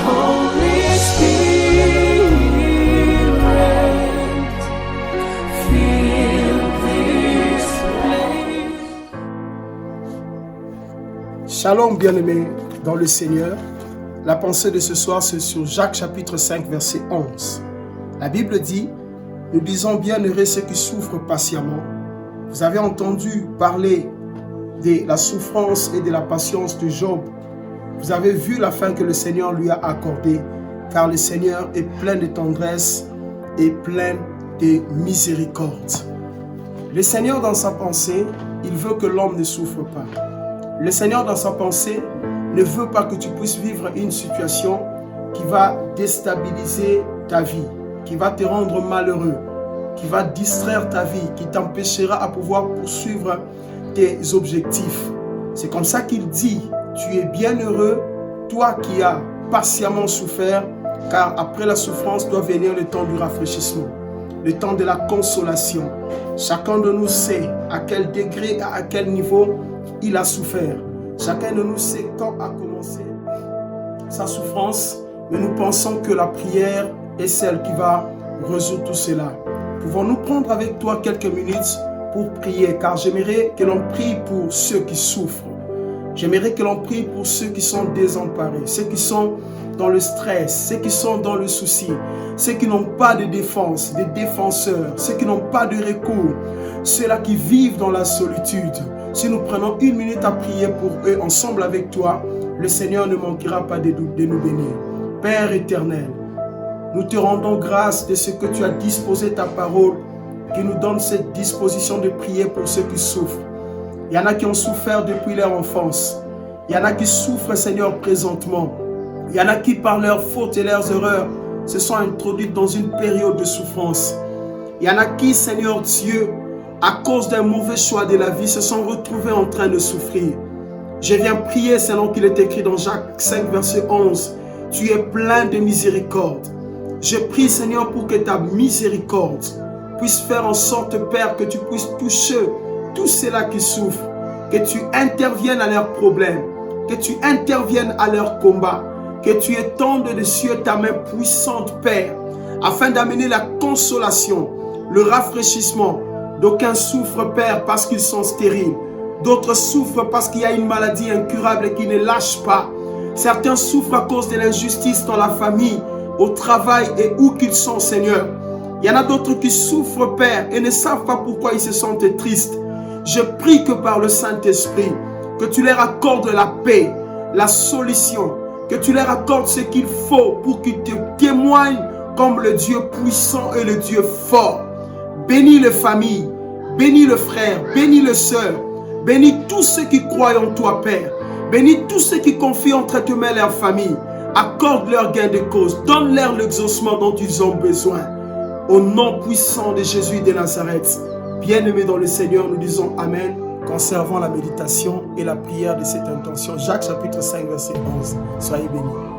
Holy Spirit, fill this place. Shalom bien-aimés dans le Seigneur. La pensée de ce soir, c'est sur Jacques chapitre 5, verset 11. La Bible dit, nous disons bienheureux ceux qui souffrent patiemment. Vous avez entendu parler de la souffrance et de la patience de Job. Vous avez vu la fin que le Seigneur lui a accordée, car le Seigneur est plein de tendresse et plein de miséricorde. Le Seigneur dans sa pensée, il veut que l'homme ne souffre pas. Le Seigneur dans sa pensée ne veut pas que tu puisses vivre une situation qui va déstabiliser ta vie, qui va te rendre malheureux, qui va distraire ta vie, qui t'empêchera à pouvoir poursuivre tes objectifs. C'est comme ça qu'il dit, tu es bienheureux, toi qui as patiemment souffert, car après la souffrance doit venir le temps du rafraîchissement, le temps de la consolation. Chacun de nous sait à quel degré, à quel niveau il a souffert. Chacun de nous sait quand a commencé sa souffrance, mais nous pensons que la prière est celle qui va résoudre tout cela. Pouvons-nous prendre avec toi quelques minutes pour prier, car j'aimerais que l'on prie pour ceux qui souffrent. J'aimerais que l'on prie pour ceux qui sont désemparés, ceux qui sont dans le stress, ceux qui sont dans le souci, ceux qui n'ont pas de défense, des défenseurs, ceux qui n'ont pas de recours, ceux-là qui vivent dans la solitude. Si nous prenons une minute à prier pour eux ensemble avec toi, le Seigneur ne manquera pas de nous bénir. Père éternel, nous te rendons grâce de ce que tu as disposé ta parole, qui nous donne cette disposition de prier pour ceux qui souffrent. Il y en a qui ont souffert depuis leur enfance. Il y en a qui souffrent, Seigneur, présentement. Il y en a qui, par leurs fautes et leurs erreurs, se sont introduits dans une période de souffrance. Il y en a qui, Seigneur Dieu, à cause d'un mauvais choix de la vie, se sont retrouvés en train de souffrir. Je viens prier selon qu'il est écrit dans Jacques 5, verset 11. Tu es plein de miséricorde. Je prie, Seigneur, pour que ta miséricorde puisse faire en sorte, Père, que tu puisses toucher tous ceux-là qui souffrent, que tu interviennes à leurs problèmes, que tu interviennes à leurs combats, que tu étendes des cieux ta main puissante, Père, afin d'amener la consolation, le rafraîchissement. D'aucuns souffrent, Père, parce qu'ils sont stériles. D'autres souffrent parce qu'il y a une maladie incurable et qui ne lâche pas. Certains souffrent à cause de l'injustice dans la famille, au travail et où qu'ils sont, Seigneur. Il y en a d'autres qui souffrent, Père, et ne savent pas pourquoi ils se sentent tristes. Je prie que par le Saint-Esprit, que tu leur accordes la paix, la solution, que tu leur accordes ce qu'il faut pour qu'ils te témoignent comme le Dieu puissant et le Dieu fort. Bénis les familles, bénis le frère, bénis les sœurs, bénis tous ceux qui croient en toi, Père. Bénis tous ceux qui confient entre tes mains leur famille. Accorde leur gain de cause, donne-leur l'exaucement dont ils ont besoin. Au nom puissant de Jésus de Nazareth, bien-aimés dans le Seigneur, nous disons Amen, conservant la méditation et la prière de cette intention. Jacques chapitre 5, verset 11. Soyez bénis.